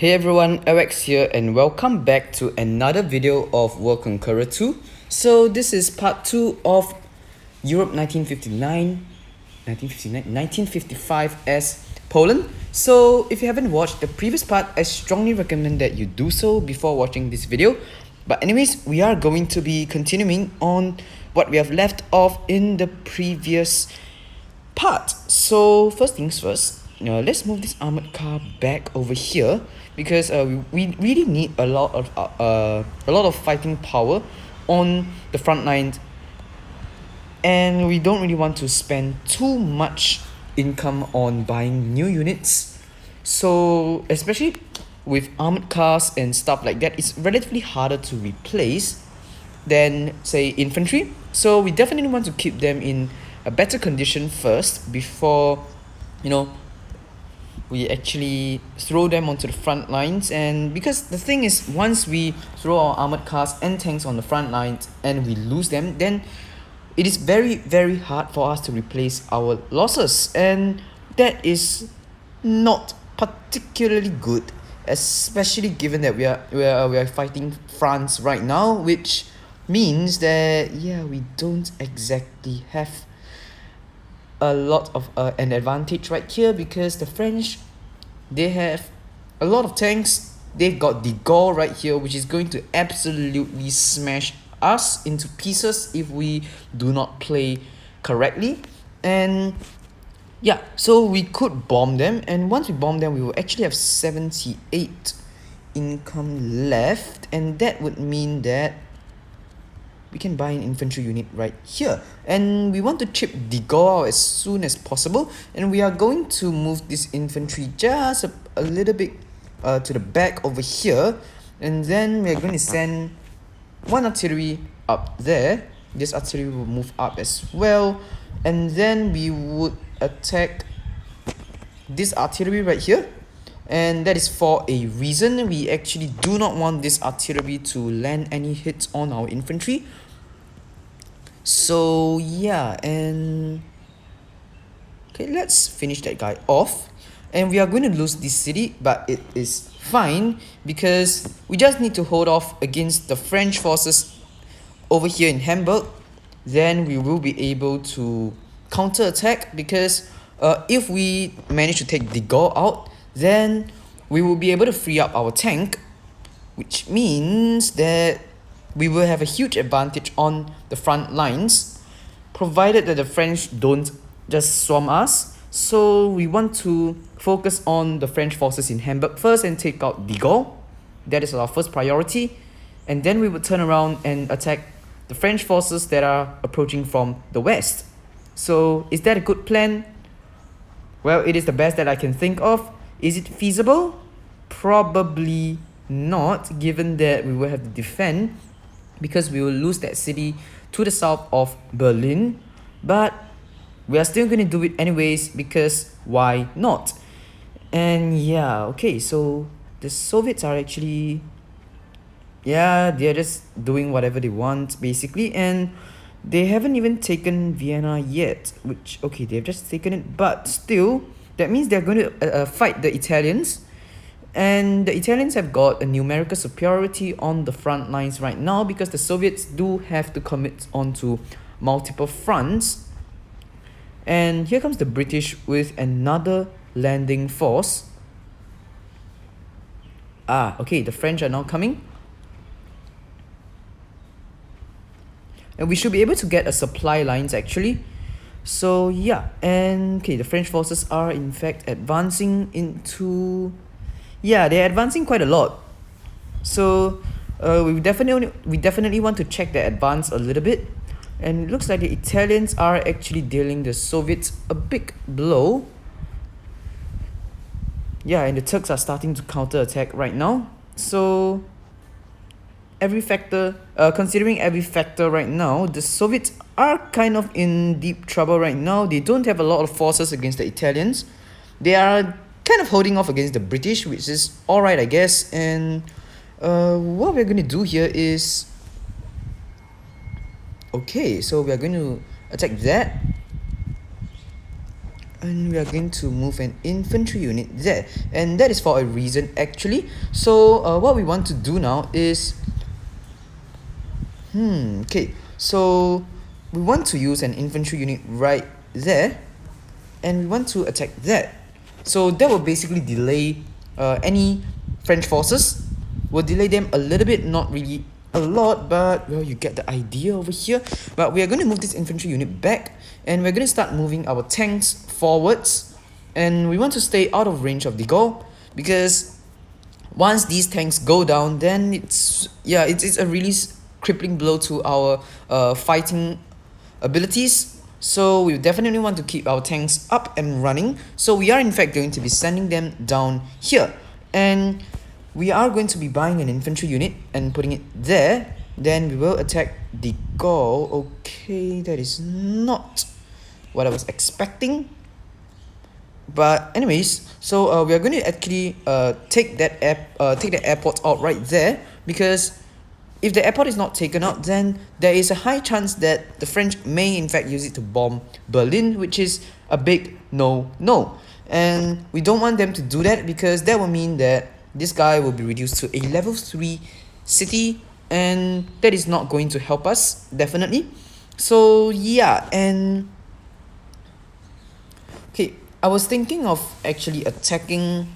Hey everyone, Alex here and welcome back to another video of World Conqueror 2. So this is part 2 of Europe 1955 as Poland. So if you haven't watched the previous part, I strongly recommend that you do so before watching this video. But anyways, we are going to be continuing on what we have left off in the previous part. So first things first, let's move this armored car back over here because we really need a lot of fighting power on the front lines, and we don't really want to spend too much income on buying new units. So especially with armored cars and stuff like that, it's relatively harder to replace than say infantry. So we definitely want to keep them in a better condition first before we actually throw them onto the front lines. And because the thing is, once we throw our armored cars and tanks on the front lines and we lose them, then it is very hard for us to replace our losses, and that is not particularly good, especially given that we are fighting France right now, which means that we don't exactly have a lot of an advantage right here, because the French, they have a lot of tanks. They've got de Gaulle right here, which is going to absolutely smash us into pieces if we do not play correctly. And yeah, so we could bomb them, and once we bomb them, we will actually have 78 income left, and that would mean that we can buy an infantry unit right here, and we want to chip de Gaulle as soon as possible, and we are going to move this infantry just a little bit to the back over here, and then we are going to send one artillery up there. This artillery will move up as well, and then we would attack this artillery right here, and that is for a reason. We actually do not want this artillery to land any hits on our infantry. So yeah, and okay, let's finish that guy off. And we are going to lose this city, but it is fine because we just need to hold off against the French forces over here in Hamburg. Then we will be able to counterattack, because if we manage to take de Gaulle out, then we will be able to free up our tank, which means that we will have a huge advantage on the front lines, provided that the French don't just swarm us. So we want to focus on the French forces in Hamburg first and take out de Gaulle. That is our first priority, and then we would turn around and attack the French forces that are approaching from the west. So is that a good plan? Well, it is the best that I can think of. Is it feasible? Probably not, given that we will have to defend, because we will lose that city to the south of Berlin. But we are still going to do it anyways, because why not? And yeah, okay, so the Soviets are actually, they're just doing whatever they want basically, and they haven't even taken Vienna yet, which, okay, they've just taken it, but still, that means they're going to fight the Italians. And the Italians have got a numerical superiority on the front lines right now, because the Soviets do have to commit onto multiple fronts. And here comes the British with another landing force. Okay, the French are now coming. And we should be able to get a supply lines actually. So yeah, and okay, the French forces are in fact advancing into... they're advancing quite a lot. So we definitely want to check their advance a little bit. And it looks like the Italians are actually dealing the Soviets a big blow. Yeah, and the Turks are starting to counterattack right now. So considering every factor right now, the Soviets are kind of in deep trouble right now. They don't have a lot of forces against the Italians. They are kind of holding off against the British, which is alright, I guess. And what we're going to do here is, okay, so we are going to attack that. and we are going to move an infantry unit there, and that is for a reason actually. So what we want to do now is okay, so we want to use an infantry unit right there, and we want to attack that. So that will basically delay any French forces. Will delay them a little bit, not really a lot, but well, you get the idea over here. But we are going to move this infantry unit back, and we're going to start moving our tanks forwards, and we want to stay out of range of the goal, because once these tanks go down, then it's a really crippling blow to our fighting abilities. So we definitely want to keep our tanks up and running. So we are in fact going to be sending them down here, and we are going to be buying an infantry unit and putting it there. Then we will attack the goal. Okay, that is not what I was expecting. But anyways, so we are going to actually take the airport out right there, because if the airport is not taken out, then there is a high chance that the French may in fact use it to bomb Berlin, which is a big no. And we don't want them to do that, because that will mean that this guy will be reduced to a level 3 city, and that is not going to help us, definitely. So yeah, and okay, I was thinking of actually attacking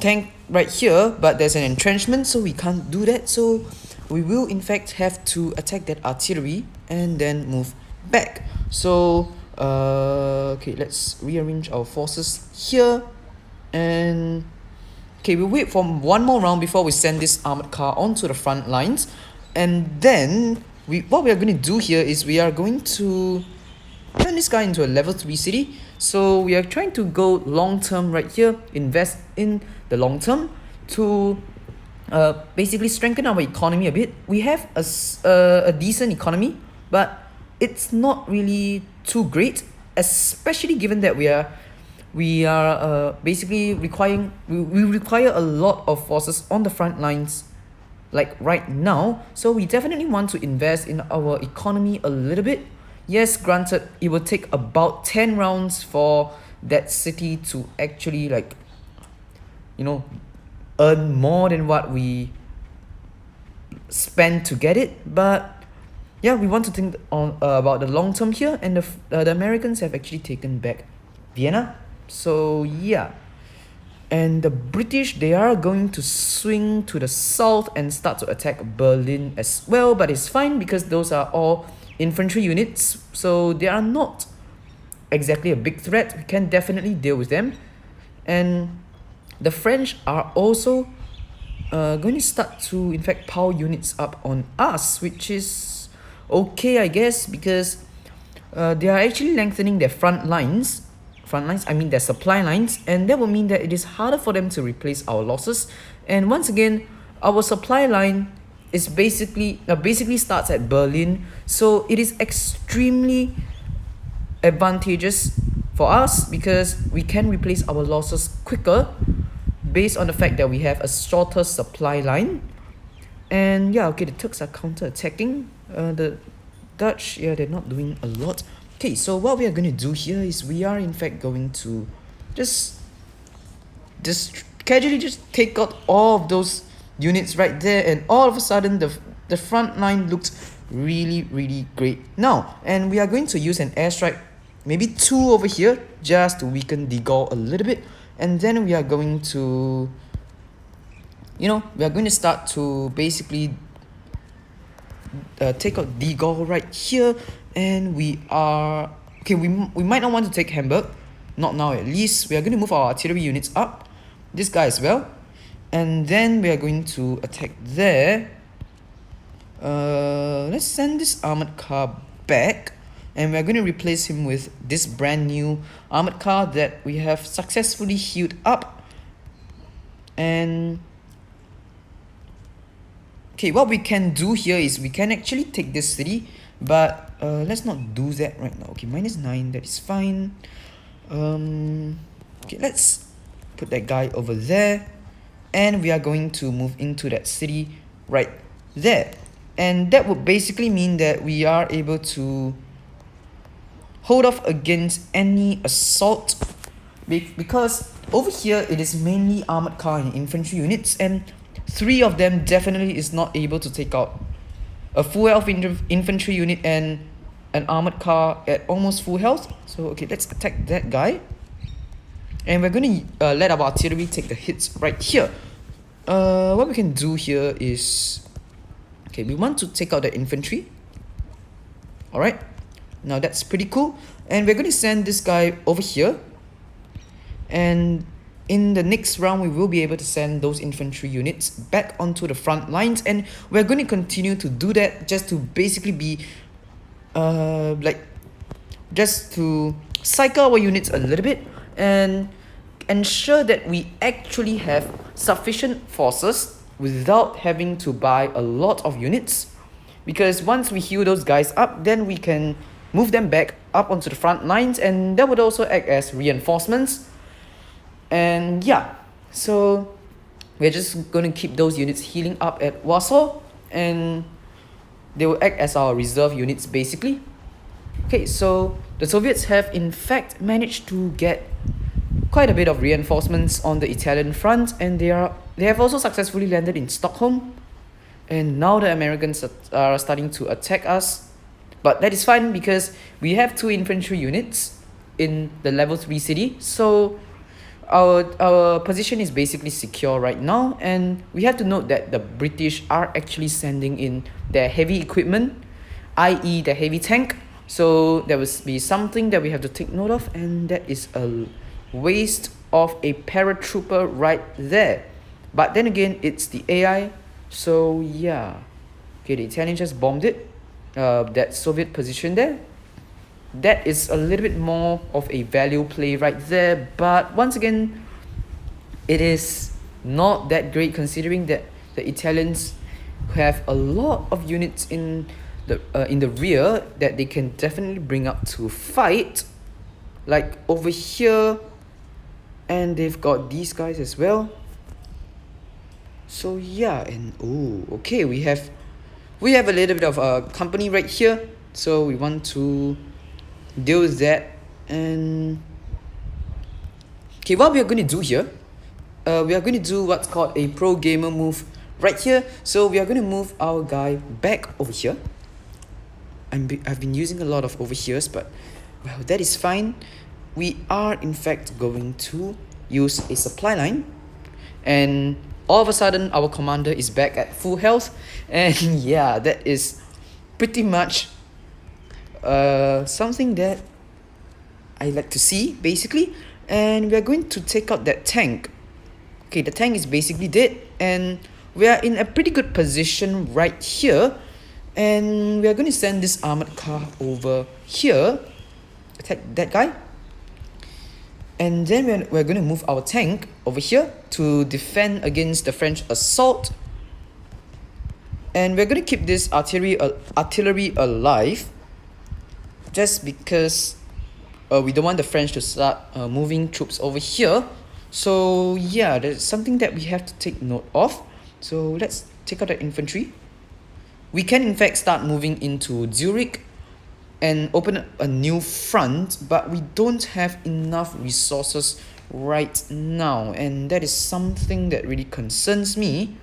tank right here, but there's an entrenchment, so we can't do that. So we will in fact have to attack that artillery and then move back. So okay, let's rearrange our forces here, and okay, we'll wait for one more round before we send this armored car onto the front lines. And then what we are going to do here is we are going to turn this guy into a level 3 city. So we are trying to go long term right here, invest in the long term to basically strengthen our economy a bit. We have a decent economy, but it's not really too great, especially given that we are basically we require a lot of forces on the front lines like right now. So we definitely want to invest in our economy a little bit. Yes, granted, it will take about 10 rounds for that city to actually, like, you know, earn more than what we spend to get it. But yeah, we want to think on about the long term here, and the Americans have actually taken back Vienna. So yeah, and the British, they are going to swing to the south and start to attack Berlin as well, but it's fine because those are all infantry units, so they are not exactly a big threat. We can definitely deal with them. And the French are also going to start to in fact pile units up on us, which is okay, I guess, because they are actually lengthening their front lines, I mean their supply lines, and that will mean that it is harder for them to replace our losses. And once again, our supply line is basically starts at Berlin, so it is extremely advantageous for us because we can replace our losses quicker based on the fact that we have a shorter supply line. And yeah, okay, the Turks are counter-attacking. The Dutch, yeah, they're not doing a lot. Okay, so what we are going to do here is we are in fact going to just casually just take out all of those units right there, and all of a sudden the front line looked really great now. And we are going to use an airstrike, maybe 2 over here, just to weaken De Gaulle a little bit. And then we are going to, we are going to start to basically take out De Gaulle right here. And we are okay, we might not want to take Hamburg, not now at least. We are going to move our artillery units up, this guy as well, and then we are going to attack there. Let's send this armored car back, and we're going to replace him with this brand new armored car that we have successfully healed up. And okay, what we can do here is we can actually take this city, but let's not do that right now. Okay, -9, that is fine. Okay, let's put that guy over there, and we are going to move into that city right there. And that would basically mean that we are able to hold off against any assault, because over here it is mainly armored car and infantry units, and 3 of them definitely is not able to take out a full health infantry unit and an armored car at almost full health. So okay, let's attack that guy, and we're going to let our artillery take the hits right here. What we can do here is, okay, we want to take out the infantry. Alright, now that's pretty cool, and we're going to send this guy over here, and in the next round we will be able to send those infantry units back onto the front lines, and we're going to continue to do that just to basically be just to cycle our units a little bit and ensure that we actually have sufficient forces without having to buy a lot of units, because once we heal those guys up, then we can move them back up onto the front lines, and that would also act as reinforcements. And yeah, so we're just going to keep those units healing up at Warsaw, and they will act as our reserve units basically. Okay, so the Soviets have in fact managed to get quite a bit of reinforcements on the Italian front, and they have also successfully landed in Stockholm, and now the Americans are starting to attack us. But that is fine because we have 2 infantry units in the level 3 city, so our position is basically secure right now. And we have to note that the British are actually sending in their heavy equipment, i.e. the heavy tank. So there will be something that we have to take note of, and that is a waste of a paratrooper right there. But then again, it's the AI, so yeah. Okay, the Italians just bombed it, that Soviet position there. That is a little bit more of a value play right there, but once again, it is not that great considering that the Italians have a lot of units in the rear that they can definitely bring up to fight, like over here, and they've got these guys as well. So yeah, and oh, okay, we have a little bit of a company right here, so we want to deal with that. And okay, what we are going to do here, we are going to do what's called a pro gamer move right here. So we are going to move our guy back over here. I've been using a lot of over here's, but well, that is fine. We are in fact going to use a supply line, and all of a sudden our commander is back at full health. And yeah, that is pretty much something that I like to see basically. And we are going to take out that tank. Okay, the tank is basically dead, and we are in a pretty good position right here, and we are going to send this armored car over here, attack that guy, and then we're going to move our tank over here to defend against the French assault. And we're going to keep this artillery alive, just because we don't want the French to start moving troops over here. So yeah, that's something that we have to take note of. So let's take out the infantry. We can in fact start moving into Zurich and open a new front, but we don't have enough resources right now, and that is something that really concerns me.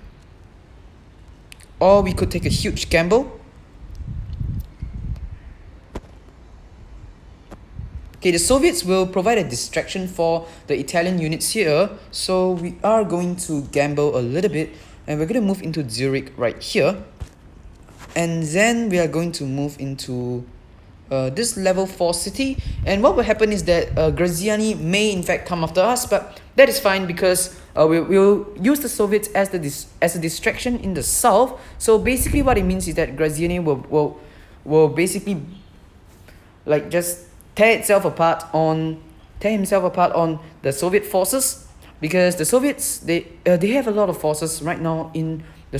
Or we could take a huge gamble. Okay, the Soviets will provide a distraction for the Italian units here, so we are going to gamble a little bit, and we're going to move into Zurich right here. And then we are going to move into this level 4 city, and what will happen is that Graziani may in fact come after us, but that is fine because we'll use the Soviets as a distraction in the south. So basically what it means is that Graziani will basically like just tear himself apart on the Soviet forces, because the Soviets they have a lot of forces right now in the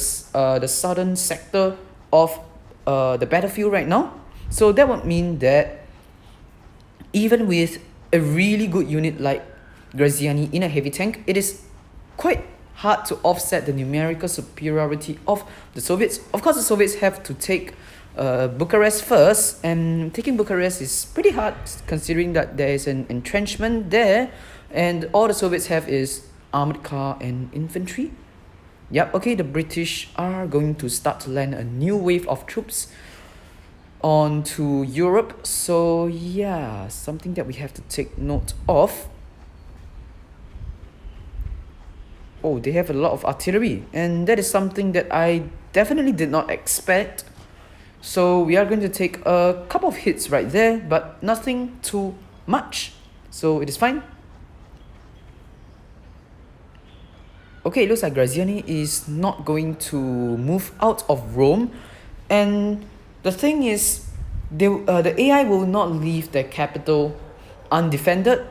southern sector of the battlefield right now. So that would mean that even with a really good unit like Graziani in a heavy tank, it is quite hard to offset the numerical superiority of the Soviets. Of course, the Soviets have to take Bucharest first, and taking Bucharest is pretty hard considering that there is an entrenchment there, and all the Soviets have is armored car and infantry. Yep, okay, the British are going to start to land a new wave of troops onto Europe. So yeah, something that we have to take note of. Oh, they have a lot of artillery, and that is something that I definitely did not expect. So we are going to take a couple of hits right there, but nothing too much, so it is fine. Okay, it looks like Graziani is not going to move out of Rome, and the thing is, the AI will not leave the capital undefended.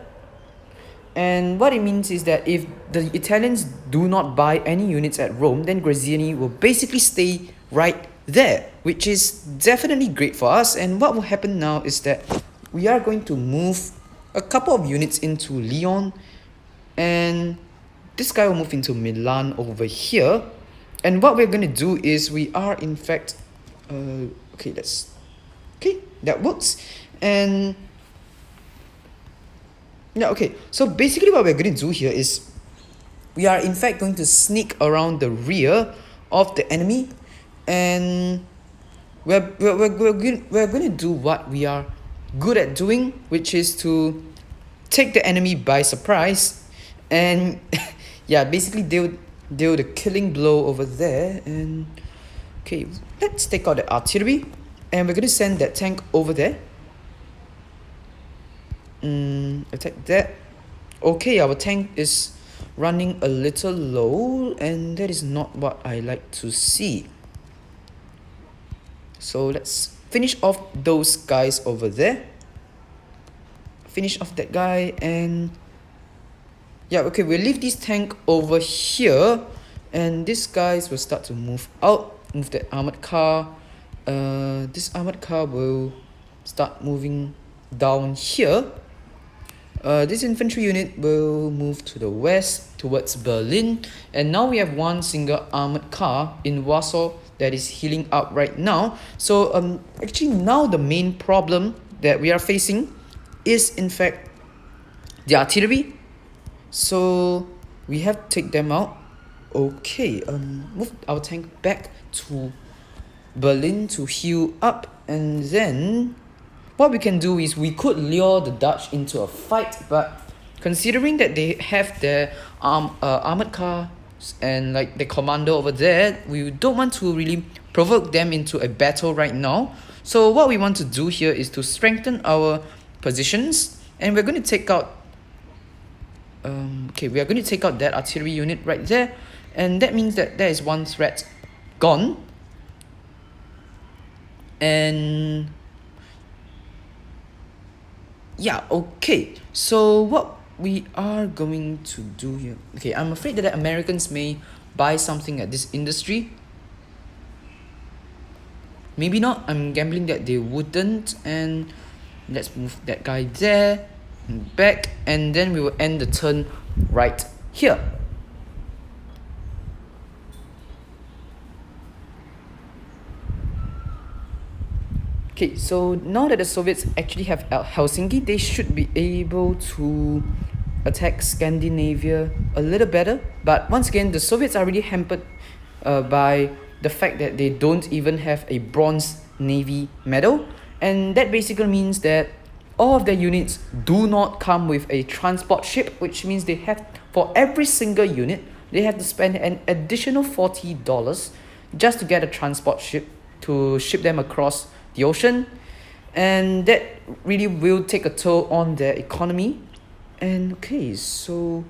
And what it means is that if the Italians do not buy any units at Rome, then Graziani will basically stay right there, which is definitely great for us. And what will happen now is that we are going to move a couple of units into Lyon, and this guy will move into Milan over here. And what we're going to do is we are in fact okay, that works. And yeah, okay, so basically what we're going to do here is we are in fact going to sneak around the rear of the enemy, and we're going to do what we are good at doing, which is to take the enemy by surprise. And yeah, basically deal the killing blow over there. And okay, let's take out the artillery, and we're going to send that tank over there. Attack that. Okay, our tank is running a little low, and that is not what I like to see. So let's finish off those guys over there. Finish off that guy, and yeah, okay, we'll leave this tank over here, and these guys will start to move out. Move that armored car. This armored car will start moving down here. This infantry unit will move to the west towards Berlin, and now we have one single armored car in Warsaw that is healing up right now. So actually now the main problem that we are facing is in fact the artillery. So we have to take them out. Okay, move our tank back to Berlin to heal up, and then what we can do is we could lure the Dutch into a fight, but considering that they have their armored cars and like the commander over there, we don't want to really provoke them into a battle right now. So what we want to do here is to strengthen our positions, and we're going to take out we are going to take out that artillery unit right there, and that means that there is one threat gone. And yeah, okay, so what we are going to do here, okay, I'm afraid that the Americans may buy something at this industry. Maybe not, I'm gambling that they wouldn't. And let's move that guy there and back, and then we will end the turn right here. Okay, so now that the Soviets actually have Helsinki, they should be able to attack Scandinavia a little better. But once again, the Soviets are really hampered by the fact that they don't even have a bronze navy medal, and that basically means that all of their units do not come with a transport ship, which means they have, for every single unit, they have to spend an additional $40 just to get a transport ship to ship them across the ocean, and that really will take a toll on their economy. And okay, so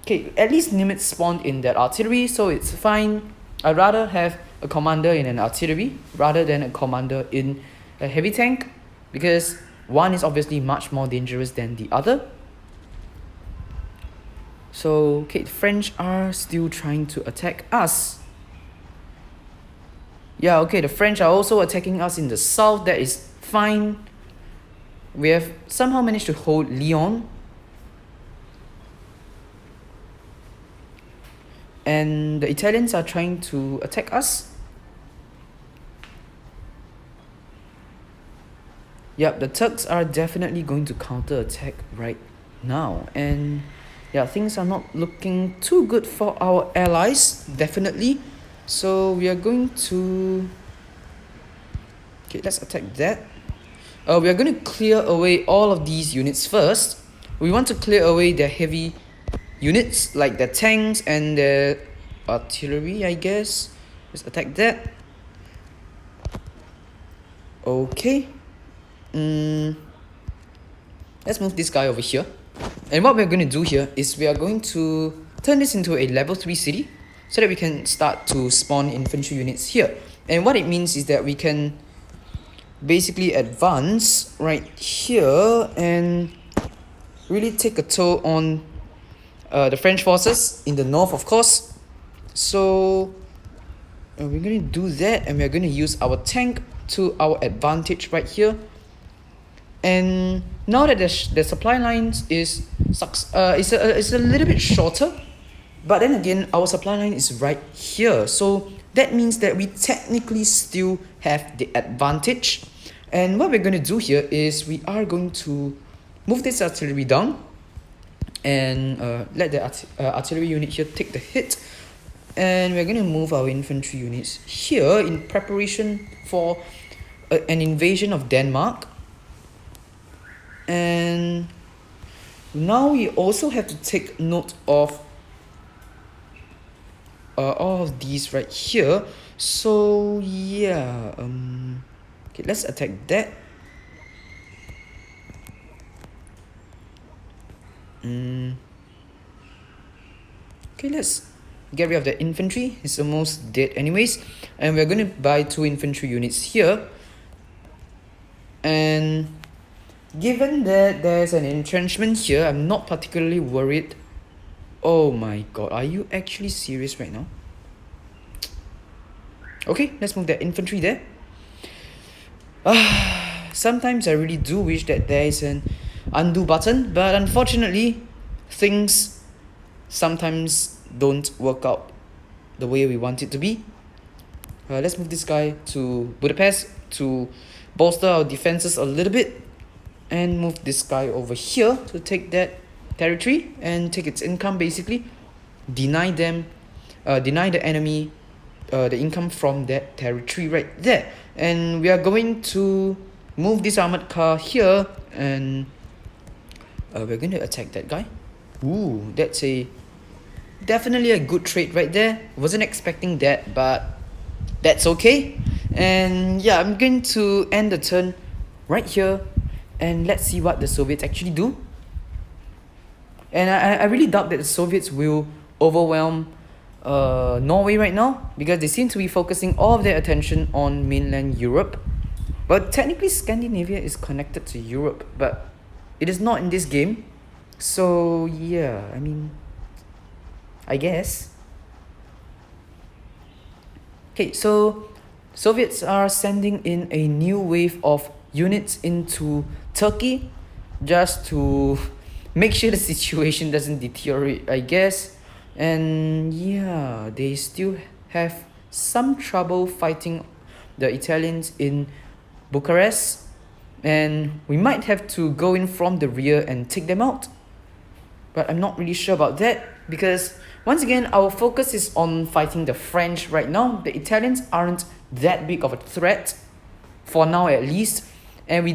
at least Nimitz spawned in that artillery, so it's fine. I'd rather have a commander in an artillery rather than a commander in a heavy tank, because one is obviously much more dangerous than the other. So okay, the French are still trying to attack us. Yeah, okay, the French are also attacking us in the south. That is fine. We have somehow managed to hold Lyon. And the Italians are trying to attack us. Yep, the Turks are definitely going to counter attack right now, and yeah, things are not looking too good for our allies, definitely. So we are going to, okay, let's attack that. We are going to clear away all of these units first. We want to clear away their heavy units, like the tanks and the artillery, I guess. Let's attack that. Okay. Let's move this guy over here. And what we're going to do here is we are going to turn this into a level 3 city so that we can start to spawn infantry units here. And what it means is that we can basically advance right here and really take a toll on the French forces in the north, of course. So we're going to do that, and we're going to use our tank to our advantage right here. And now that the supply lines is a little bit shorter, but then again our supply line is right here, so that means that we technically still have the advantage. And what we're going to do here is we are going to move this artillery down and let the artillery unit here take the hit, and we're going to move our infantry units here in preparation for an invasion of Denmark. And now we also have to take note of all of these right here. So yeah, okay, let's attack that. Okay, let's get rid of the infantry. It's almost dead anyways, and we're going to buy 2 infantry units here. And given that there's an entrenchment here, I'm not particularly worried. Oh my god, are you actually serious right now? Okay, let's move that infantry there. Sometimes I really do wish that there is an undo button, but unfortunately, things sometimes don't work out the way we want it to be. Let's move this guy to Budapest to bolster our defenses a little bit, and move this guy over here to take that territory and take its income, basically deny the enemy the income from that territory right there. And we are going to move this armored car here, and we're going to attack that guy. Ooh, that's definitely a good trade right there. Wasn't expecting that, but that's okay. And yeah, I'm going to end the turn right here, and let's see what the Soviets actually do. And I really doubt that the Soviets will overwhelm Norway right now, because they seem to be focusing all of their attention on mainland Europe. But technically Scandinavia is connected to Europe, but it is not in this game. So yeah, I mean, I guess. Okay, so Soviets are sending in a new wave of units into Turkey just to make sure the situation doesn't deteriorate, I guess. And yeah, they still have some trouble fighting the Italians in Bucharest, and we might have to go in from the rear and take them out. But I'm not really sure about that, because once again our focus is on fighting the French right now. The Italians aren't that big of a threat for now, at least. And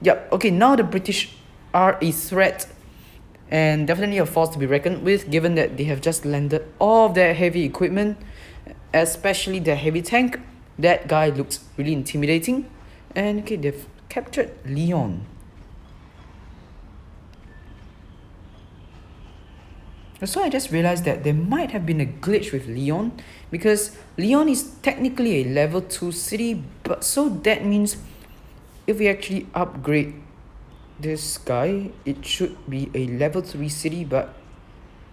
now the British are a threat, and definitely a force to be reckoned with, given that they have just landed all of their heavy equipment, especially their heavy tank. That guy looks really intimidating. And okay, they've captured Lyon. So I just realized that there might have been a glitch with Lyon, because Lyon is technically a level 2 city, but so that means if we actually upgrade this guy, it should be a level 3 city. But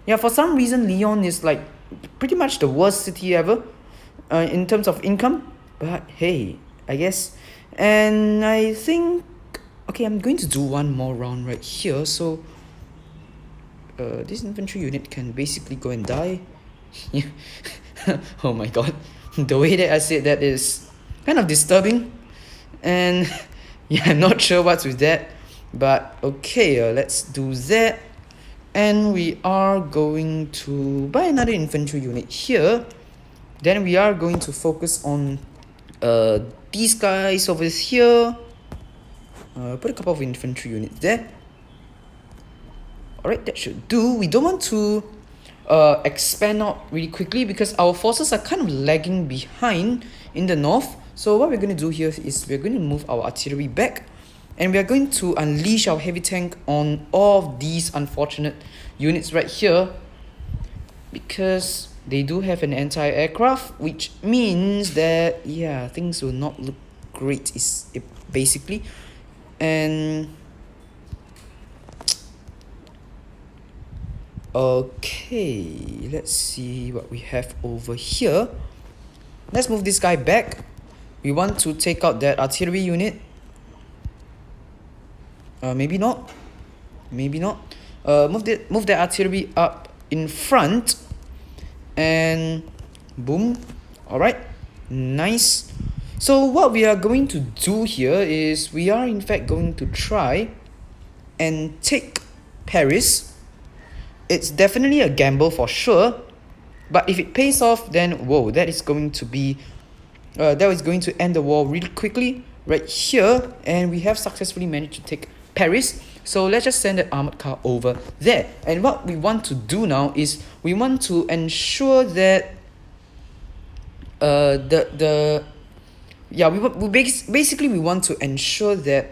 yeah, for some reason Lyon is like pretty much the worst city ever in terms of income. But hey, I guess. And I think, okay, I'm going to do one more round right here. So this infantry unit can basically go and die. Oh my god, the way that I said that is kind of disturbing. And yeah, I'm not sure what's with that, but okay, let's do that. And we are going to buy another infantry unit here. Then we are going to focus on these guys over here. Put a couple of infantry units there. Alright, that should do. We don't want to expand out really quickly because our forces are kind of lagging behind in the north. So what we're going to do here is we're going to move our artillery back, and we are going to unleash our heavy tank on all of these unfortunate units right here, because they do have an anti-aircraft, which means that yeah, things will not look great basically. And okay, let's see what we have over here. Let's move this guy back. We want to take out that artillery unit. Maybe not. Move the artillery up in front, and boom. Alright, nice. So what we are going to do here is we are in fact going to try and take Paris. It's definitely a gamble for sure, but if it pays off, then whoa, that is going to end the war really quickly right here. And we have successfully managed to take Paris. So let's just send that armored car over there. And what we want to do now is we want to ensure that basically we want to ensure that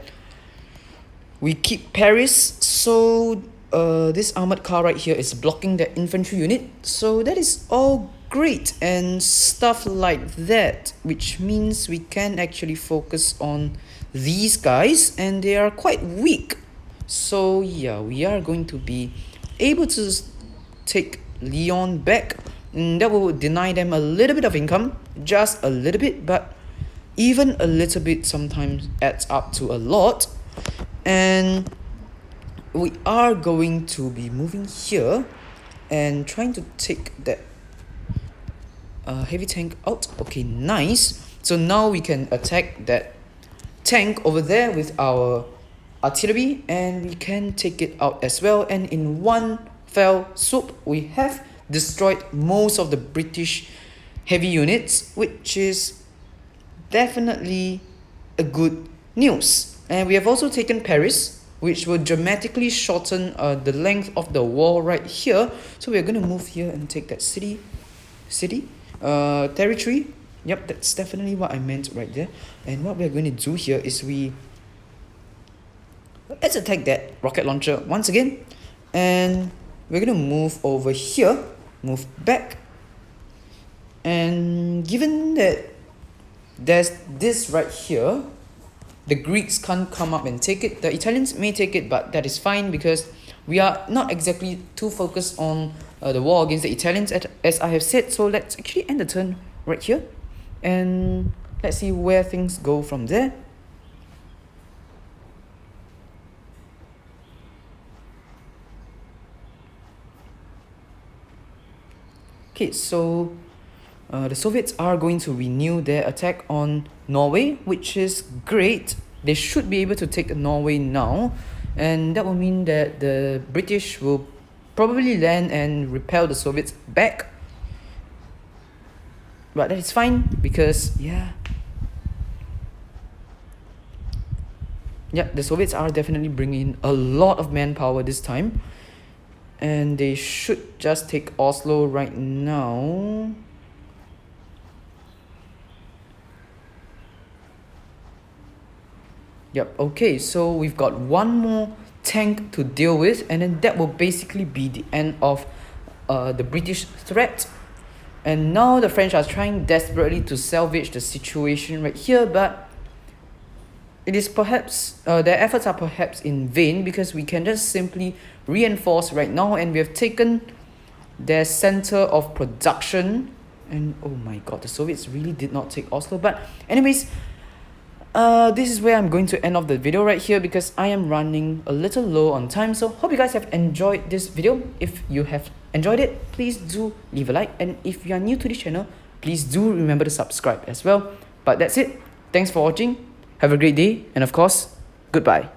we keep Paris. So this armored car right here is blocking the infantry unit. So that is all great and stuff like that, which means we can actually focus on these guys, and they are quite weak. So yeah, we are going to be able to take Lyon back, and that will deny them a little bit of income, just a little bit, but even a little bit sometimes adds up to a lot. And we are going to be moving here and trying to take that heavy tank out. Okay, nice. So now we can attack that tank over there with our artillery, and we can take it out as well. And in one fell swoop, we have destroyed most of the British heavy units, which is definitely a good news. And we have also taken Paris, which will dramatically shorten the length of the wall right here. So we're going to move here and take that territory. Yep, that's definitely what I meant right there. And what we're going to do here is let's attack that rocket launcher once again. And we're going to move over here, move back. And given that there's this right here, the Greeks can't come up and take it. The Italians may take it, but that is fine because we are not exactly too focused on the war against the Italians, as I have said. So let's actually end the turn right here, and let's see where things go from there. Okay, so the Soviets are going to renew their attack on Norway, which is great. They should be able to take Norway now, and that will mean that the British will probably land and repel the Soviets back. But that is fine because yeah, the Soviets are definitely bringing a lot of manpower this time, and they should just take Oslo right now. Yep, okay, so we've got one more tank to deal with, and then that will basically be the end of the British threat. And now the French are trying desperately to salvage the situation right here, but it is perhaps, their efforts are perhaps in vain, because we can just simply reinforce right now, and we have taken their center of production. And oh my god, the Soviets really did not take Oslo. But anyways, this is where I'm going to end off the video right here, because I am running a little low on time. So hope you guys have enjoyed this video. If you have enjoyed it, please do leave a like, and if you are new to this channel, please do remember to subscribe as well. But that's it. Thanks for watching, Have a great day, and of course, goodbye.